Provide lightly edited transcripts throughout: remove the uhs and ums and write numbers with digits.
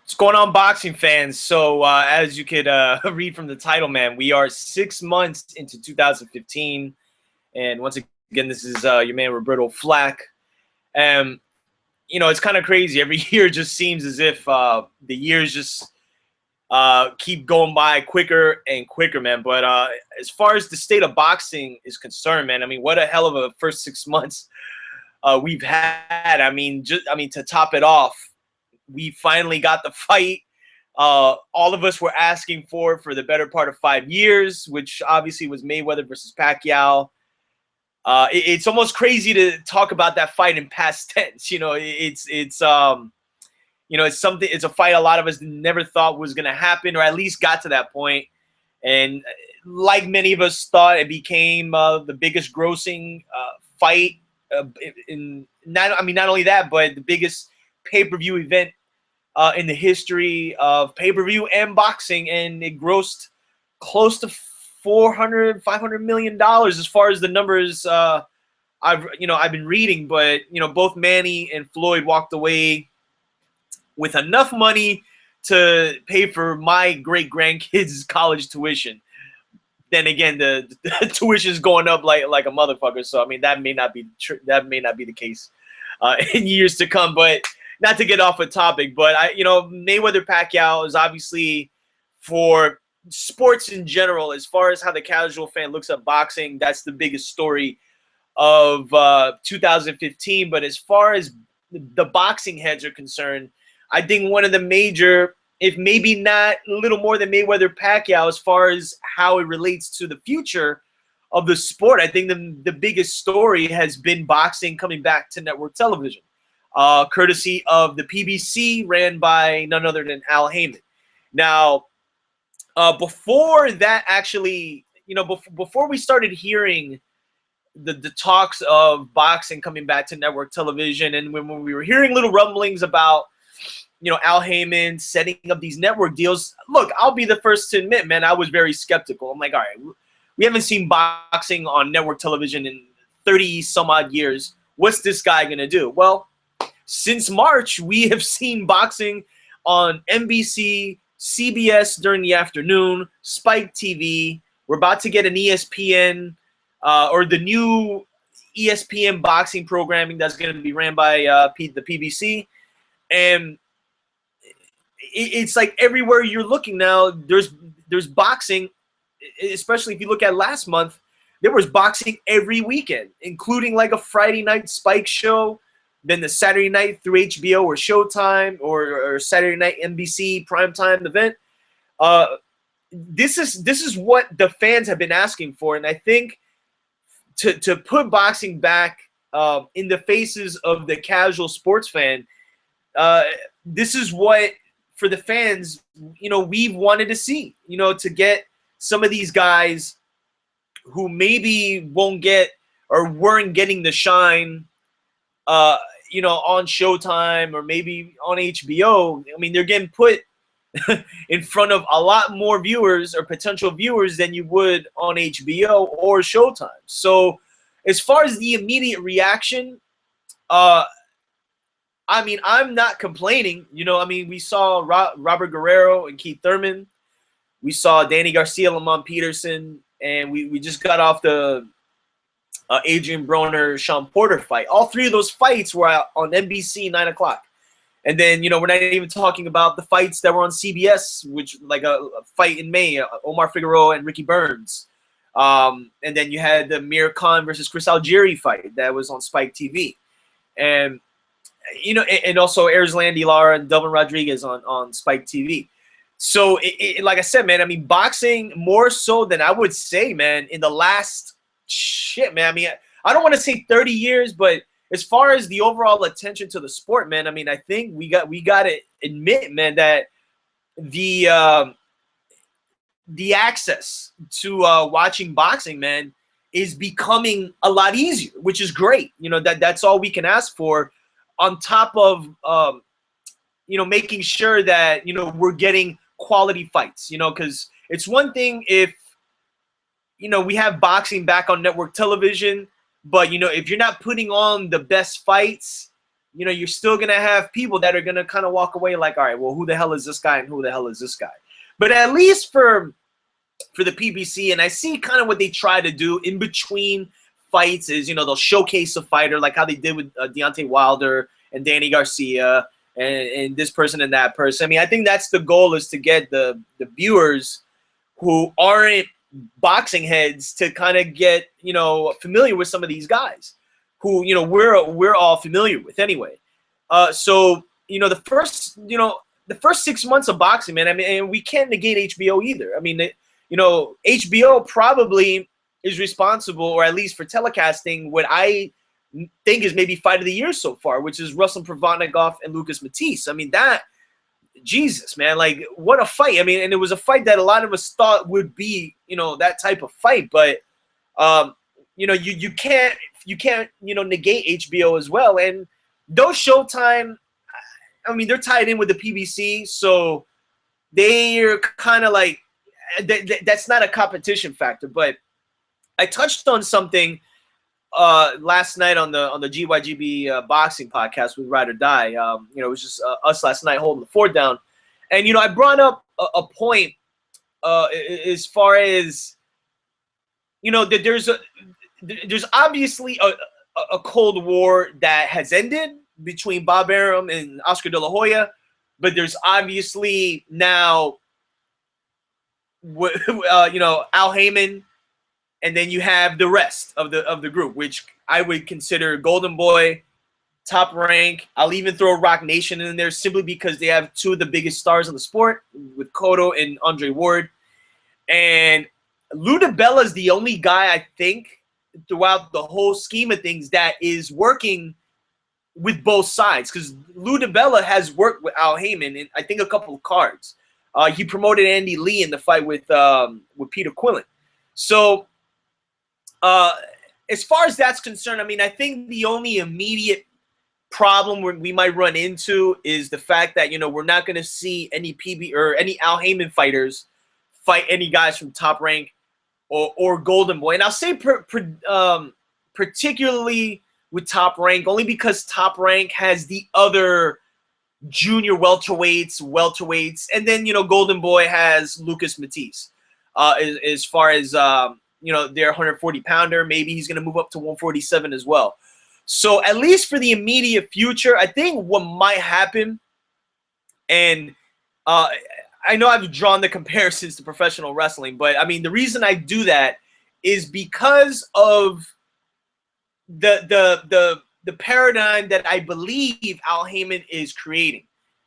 What's going on, boxing fans? So, as you could read from the title, man, we are 6 months into 2015. And once again, this is your man, Roberto Flack. And, it's kind of crazy. Every year just seems as if the years just keep going by quicker and quicker, man. But as far as the state of boxing is concerned, man, I mean, what a hell of a first 6 months we've had. To top it off, we finally got the fight all of us were asking for the better part of 5 years, which obviously was Mayweather versus Pacquiao. It's almost crazy to talk about that fight in past tense. It's something. It's a fight a lot of us never thought was going to happen, or at least got to that point. And like many of us thought, it became the biggest grossing fight. Not only that, but the biggest pay-per-view event in the history of pay-per-view and boxing, and it grossed close to $500 million as far as the numbers I've been reading. But both Manny and Floyd walked away with enough money to pay for my great grandkids' college tuition. Then again, the tuition is going up like a motherfucker. So I mean, that may not be the case in years to come. But not to get off a topic, but Mayweather Pacquiao is obviously, for sports in general, as far as how the casual fan looks at boxing, that's the biggest story of 2015. But as far as the boxing heads are concerned, I think one of the major, if maybe not a little more than Mayweather Pacquiao, as far as how it relates to the future of the sport, I think the biggest story has been boxing coming back to network television. Courtesy of the PBC, ran by none other than Al Heyman. Now, before that, actually, before we started hearing the talks of boxing coming back to network television, and when we were hearing little rumblings about, Al Heyman setting up these network deals, look, I'll be the first to admit, man, I was very skeptical. I'm like, all right, we haven't seen boxing on network television in 30 some odd years. What's this guy going to do? Well, since March, we have seen boxing on NBC, CBS during the afternoon, Spike TV. We're about to get an ESPN or the new ESPN boxing programming that's going to be ran by the PBC. And it's like everywhere you're looking now, there's boxing, especially if you look at last month, there was boxing every weekend, including like a Friday night Spike show, then the Saturday night through HBO or Showtime, or Saturday night NBC primetime event. This is what the fans have been asking for, and I think to put boxing back in the faces of the casual sports fan, this is what, for the fans, we've wanted to see. To get some of these guys who maybe won't get or weren't getting the shine on Showtime or maybe on HBO. I mean, they're getting put in front of a lot more viewers or potential viewers than you would on HBO or Showtime. So as far as the immediate reaction, I'm not complaining. We saw Robert Guerrero and Keith Thurman. We saw Danny Garcia, Lamont Peterson, and we just got off the Adrian Broner, Sean Porter fight. All three of those fights were on NBC 9 o'clock. And then, we're not even talking about the fights that were on CBS, which like a fight in May, Omar Figueroa and Ricky Burns. And then you had the Mir Khan versus Chris Algieri fight that was on Spike TV. And, and also Erislandy Lara and Delvin Rodriguez on Spike TV. So, like I said, man, boxing more so than I would say, man, in the last man. I don't want to say 30 years, but as far as the overall attention to the sport, man, I think we got to admit, man, that the access to watching boxing, man, is becoming a lot easier, which is great. That's all we can ask for, on top of making sure that we're getting quality fights. Because it's one thing if we have boxing back on network television, but if you're not putting on the best fights, you know, you're still going to have people that are going to kind of walk away like, all right, well, who the hell is this guy and who the hell is this guy? But at least for the PBC, and I see kind of what they try to do in between fights is, you know, they'll showcase a fighter like how they did with Deontay Wilder and Danny Garcia and this person and that person. I mean, I think that's the goal, is to get the viewers who aren't boxing heads to kind of get, you know, familiar with some of these guys who, you know, we're all familiar with anyway. So, you know, the first 6 months of boxing, man, I mean, and we can't negate HBO either. I mean, you know, HBO probably is responsible, or at least for telecasting, what I think is maybe fight of the year so far, which is Ruslan Provodnikov and Lucas Matisse. I mean, that, Jesus, man, like, what a fight. I mean, and it was a fight that a lot of us thought would be, you know, that type of fight. But, you know, you can't, you know, negate HBO as well. And those Showtime, I mean, they're tied in with the PBC, so they're kind of like, that's not a competition factor. But I touched on something last night on the GYGB boxing podcast with Ride or Die. You know, it was just us last night holding the fort down, and you know, I brought up a point as far as, you know, that there's obviously a Cold War that has ended between Bob Arum and Oscar De La Hoya, but there's obviously now, you know, Al Heyman. And then you have the rest of the group, which I would consider Golden Boy, Top Rank. I'll even throw Rock Nation in there simply because they have two of the biggest stars in the sport with Cotto and Andre Ward. And Lou DiBella is the only guy, I think, throughout the whole scheme of things that is working with both sides, because Lou DiBella has worked with Al Heyman in, I think, a couple of cards. He promoted Andy Lee in the fight with Peter Quillen. So, as far as that's concerned, I mean, I think the only immediate problem we might run into is the fact that, you know, we're not going to see any PB or any Al Heyman fighters fight any guys from Top Rank or Golden Boy. And I'll say particularly with Top Rank, only because Top Rank has the other junior welterweights, and then, you know, Golden Boy has Lucas Matisse. As far as you know, their 140-pounder, maybe he's going to move up to 147 as well. So at least for the immediate future, I think what might happen, and I know I've drawn the comparisons to professional wrestling, but I mean, the reason I do that is because of the paradigm that I believe Al Heyman is creating,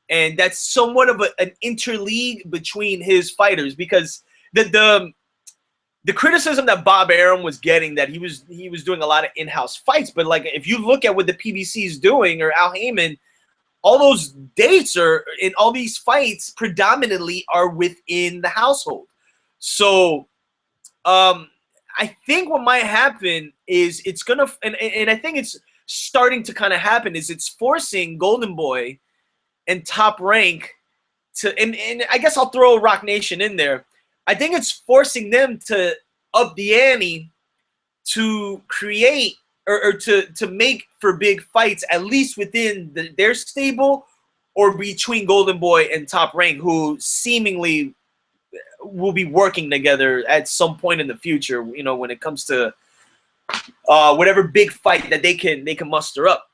and that's somewhat of an interleague between his fighters, because the criticism that Bob Arum was getting, that he was doing a lot of in-house fights, but like, if you look at what the PBC is doing, or Al Heyman, all those dates are in all these fights predominantly are within the household. So I think what might happen is it's gonna, and I think it's starting to kind of happen, is it's forcing Golden Boy and Top Rank to, and I guess I'll throw Rock Nation in there. I think it's forcing them to up the ante to create or to make for big fights, at least within their stable or between Golden Boy and Top Rank, who seemingly will be working together at some point in the future, you know, when it comes to whatever big fight that they can muster up.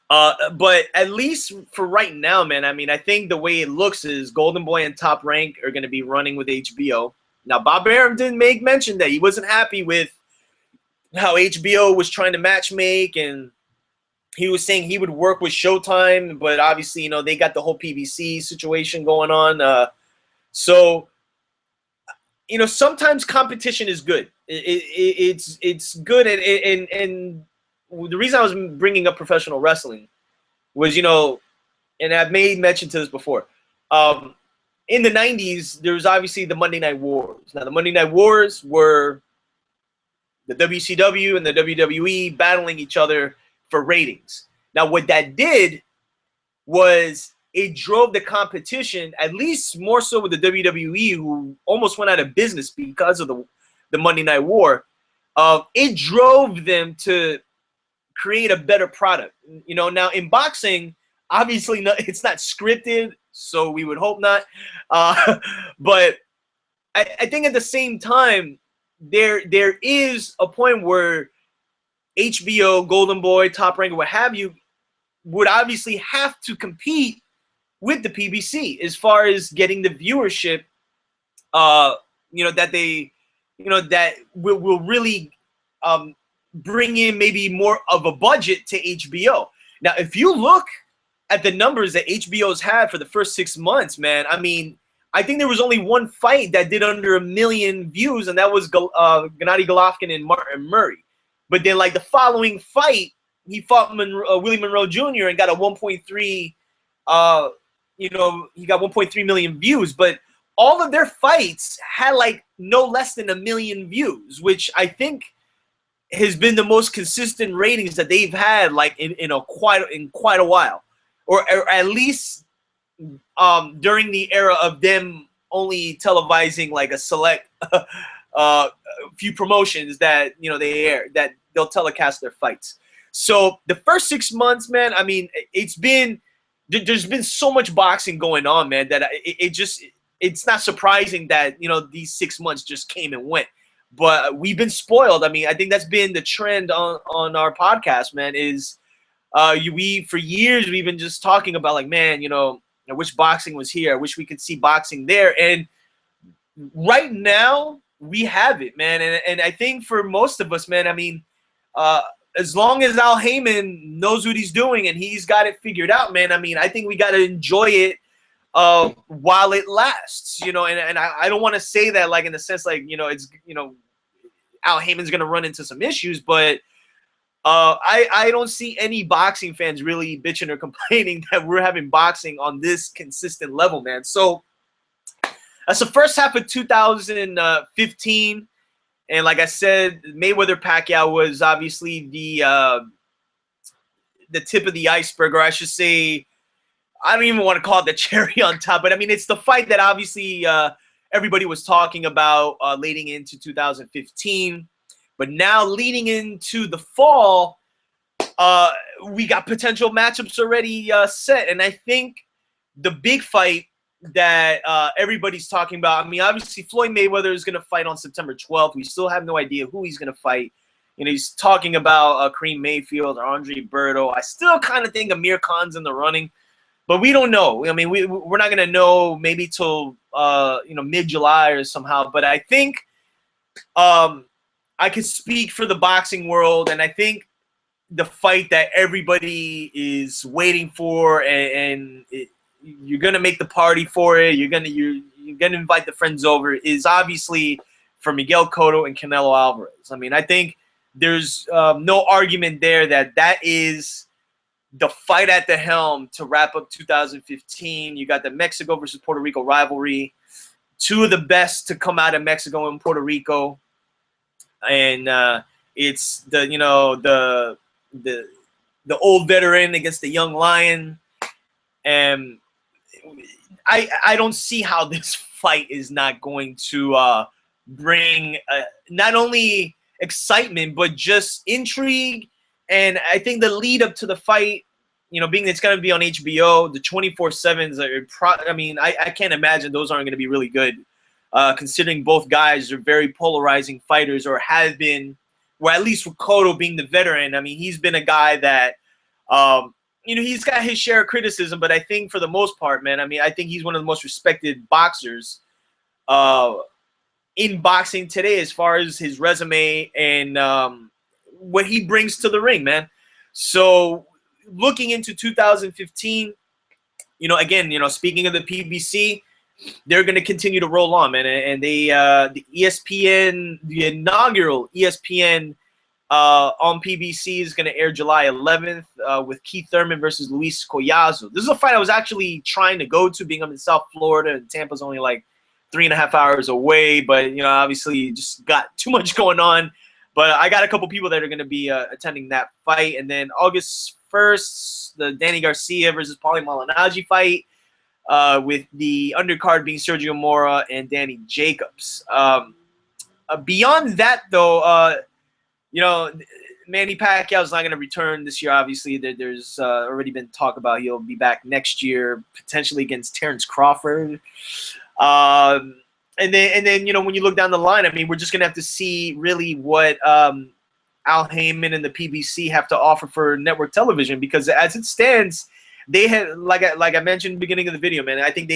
But at least for right now, man, I mean, I think the way it looks is Golden Boy and Top Rank are going to be running with HBO. Now, Bob Arum didn't make mention that he wasn't happy with how HBO was trying to matchmake, and he was saying he would work with Showtime, but obviously, you know, they got the whole PBC situation going on. So, you know, sometimes competition is good. It's good, and the reason I was bringing up professional wrestling was, you know, and I've made mention to this before. In the 90s, there was obviously the Monday Night Wars. Now, the Monday Night Wars were the WCW and the WWE battling each other for ratings. Now, what that did was it drove the competition, at least more so with the WWE, who almost went out of business because of the Monday Night War. It drove them to create a better product. You know, now in boxing, obviously it's not scripted, so we would hope not. But I think at the same time, there is a point where HBO, Golden Boy, Top Rank, what have you, would obviously have to compete with the PBC as far as getting the viewership, you know, that they, you know, that will really bring in maybe more of a budget to HBO. Now, if you look at the numbers that HBO's had for the first 6 months, man, I mean, I think there was only one fight that did under 1 million views, and that was Gennady Golovkin and Martin Murray. But then, like, the following fight, he fought Willie Monroe Jr. and got a 1.3, you know, he got 1.3 million views. But all of their fights had, like, no less than 1 million views, which I think has been the most consistent ratings that they've had, like, in quite a while, or at least during the era of them only televising like a select few promotions that, you know, they air, that they'll telecast their fights. So the first 6 months, man, I mean, there's been so much boxing going on, man, that it's not surprising that, you know, these 6 months just came and went. But we've been spoiled. I mean, I think that's been the trend on our podcast, man, is we, for years, we've been just talking about, like, man, you know, I wish boxing was here. I wish we could see boxing there. And right now, we have it, man. And I think for most of us, man, I mean, as long as Al Heyman knows what he's doing and he's got it figured out, man, I mean, I think we got to enjoy it while it lasts, you know. And I don't want to say that, like, in the sense, like, you know, it's, you know, Al Heyman's going to run into some issues, but I don't see any boxing fans really bitching or complaining that we're having boxing on this consistent level, man. So that's the first half of 2015. And like I said, Mayweather-Pacquiao was obviously the tip of the iceberg, or I should say, I don't even want to call it the cherry on top, but I mean, it's the fight that obviously everybody was talking about leading into 2015. But now leading into the fall, we got potential matchups already set. And I think the big fight that everybody's talking about, I mean, obviously Floyd Mayweather is going to fight on September 12th. We still have no idea who he's going to fight. You know, he's talking about Kareem Mayfield or Andre Berto. I still kind of think Amir Khan's in the running, but we don't know. I mean, we're not going to know maybe till, you know, mid-July or somehow. But I think I could speak for the boxing world, and I think the fight that everybody is waiting for, and you're gonna make the party for it. You're gonna invite the friends over. Is obviously for Miguel Cotto and Canelo Alvarez. I mean, I think there's no argument there that is the fight at the helm to wrap up 2015. You got the Mexico versus Puerto Rico rivalry, two of the best to come out of Mexico and Puerto Rico. And it's the, you know, the old veteran against the young lion, and I don't see how this fight is not going to bring not only excitement but just intrigue. And I think the lead up to the fight, you know, being it's going to be on HBO, the 24/7s are. I mean, I can't imagine those aren't going to be really good. Considering both guys are very polarizing fighters, or have been, well, at least with Cotto being the veteran. I mean, he's been a guy that, you know, he's got his share of criticism, but I think for the most part, man, I mean, I think he's one of the most respected boxers in boxing today as far as his resume and what he brings to the ring, man. So looking into 2015, you know, again, you know, speaking of the PBC, they're going to continue to roll on, man. And they, the ESPN, the inaugural ESPN on PBC is going to air July 11th with Keith Thurman versus Luis Collazo. This is a fight I was actually trying to go to, being I'm in South Florida, and Tampa's only like 3.5 hours away. But, you know, obviously just got too much going on. But I got a couple people that are going to be attending that fight. And then August 1st, the Danny Garcia versus Paulie Malignaggi fight. With the undercard being Sergio Mora and Danny Jacobs. Beyond that, though, you know, Manny Pacquiao's not going to return this year. Obviously, there's already been talk about he'll be back next year, potentially against Terrence Crawford. And then when you look down the line, I mean, we're just going to have to see really what Al Heyman and the PBC have to offer for network television, because as it stands, they have, like I mentioned in the beginning of the video, man, I think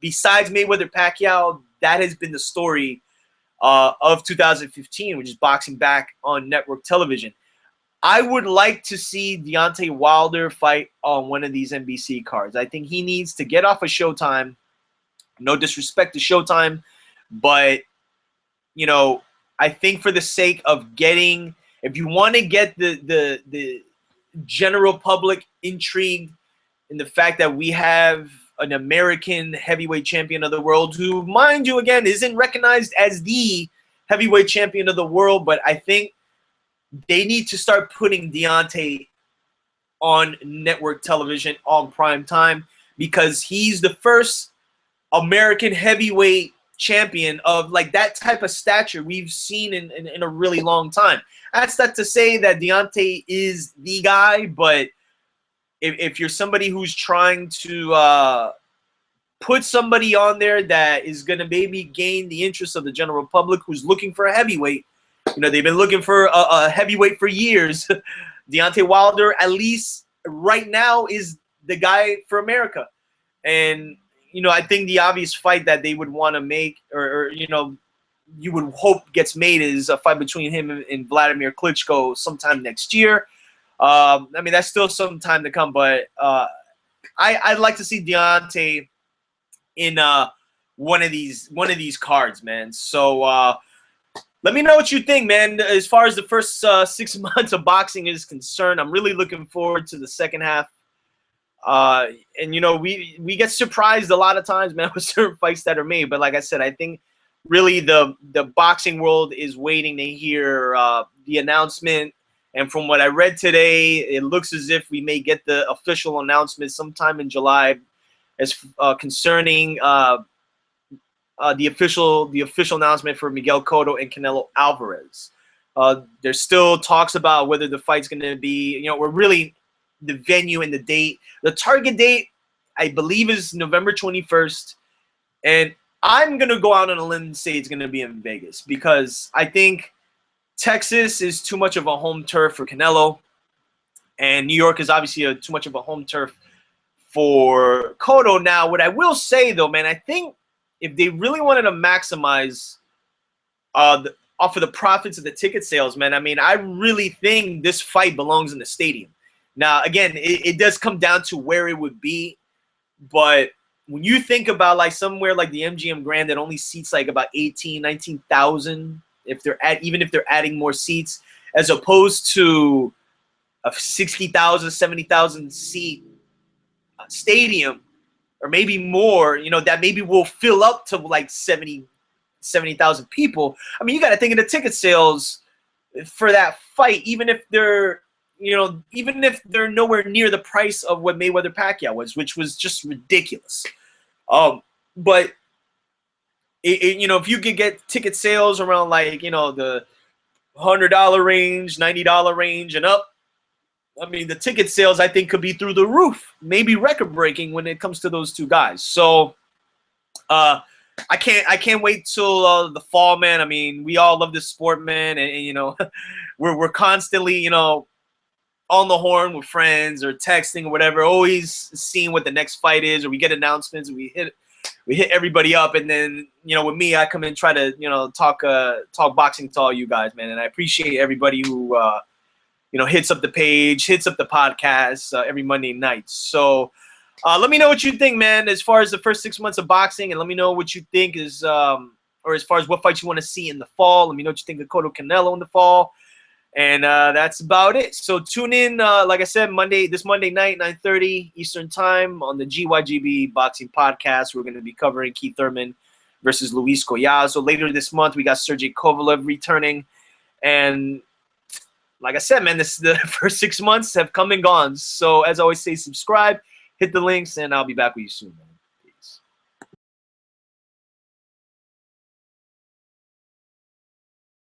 besides Mayweather Pacquiao, that has been the story of 2015, which is boxing back on network television. I would like to see Deontay Wilder fight on one of these NBC cards. I think he needs to get off of Showtime. No disrespect to Showtime, but, I think for the sake of getting, if you want to get the general public intrigued in the fact that we have an American heavyweight champion of the world who, mind you, again, isn't recognized as the heavyweight champion of the world, but I think they need to start putting Deontay on network television on prime time, because he's the first American heavyweight champion of like that type of stature we've seen in a really long time. That's not to say that Deontay is the guy, but if you're somebody who's trying to put somebody on there that is going to maybe gain the interest of the general public who's looking for a heavyweight, they've been looking for a heavyweight for years. Deontay Wilder, at least right now, is the guy for America. And, I think the obvious fight that they would want to make, or you would hope gets made, is a fight between him and Vladimir Klitschko sometime next year. I mean, that's still some time to come, but I'd like to see Deontay in one of these cards, man. So let me know what you think, man. As far as the first 6 months of boxing is concerned, I'm really looking forward to the second half. And we get surprised a lot of times, man, with certain fights that are made. But like I said, I think really the boxing world is waiting to hear the announcement. And from what I read today, it looks as if we may get the official announcement sometime in July, as concerning the official announcement for Miguel Cotto and Canelo Alvarez. There's still talks about whether the fight's going to be, we're really the venue and the date. The target date, I believe, is November 21st. And I'm going to go out on a limb and say it's going to be in Vegas, because I think Texas is too much of a home turf for Canelo, and New York is obviously too much of a home turf for Cotto. Now, what I will say, though, man, I think if they really wanted to maximize off of the profits of the ticket sales, man, I mean, I really think this fight belongs in the stadium. Now, again, it does come down to where it would be, but when you think about like somewhere like the MGM Grand that only seats like about 18, 19,000, even if they're adding more seats, as opposed to a 60,000, 70,000 seat stadium, or maybe more, that maybe will fill up to like 70,000 people. I mean, you got to think of the ticket sales for that fight, even if they're nowhere near the price of what Mayweather Pacquiao was, which was just ridiculous. But if you could get ticket sales around like, the $100 range, $90 range and up, I mean, the ticket sales, I think, could be through the roof, maybe record-breaking when it comes to those two guys. So I can't wait till the fall, man. I mean, we all love this sport, man, and we're constantly, on the horn with friends or texting or whatever, always seeing what the next fight is, or we get announcements and we hit everybody up. And then, with me, I come in and try to, talk boxing to all you guys, man. And I appreciate everybody who, hits up the page, hits up the podcast every Monday night. So let me know what you think, man, as far as the first 6 months of boxing, and let me know what you think is, or as far as what fights you want to see in the fall. Let me know what you think of Cotto Canelo in the fall. And that's about it. So tune in, like I said, this Monday night, 9:30 Eastern Time on the GYGB Boxing Podcast. We're going to be covering Keith Thurman versus Luis Collazo. Later this month, we got Sergey Kovalev returning. And like I said, man, the first 6 months have come and gone. So as I always say, subscribe, hit the links, and I'll be back with you soon, man.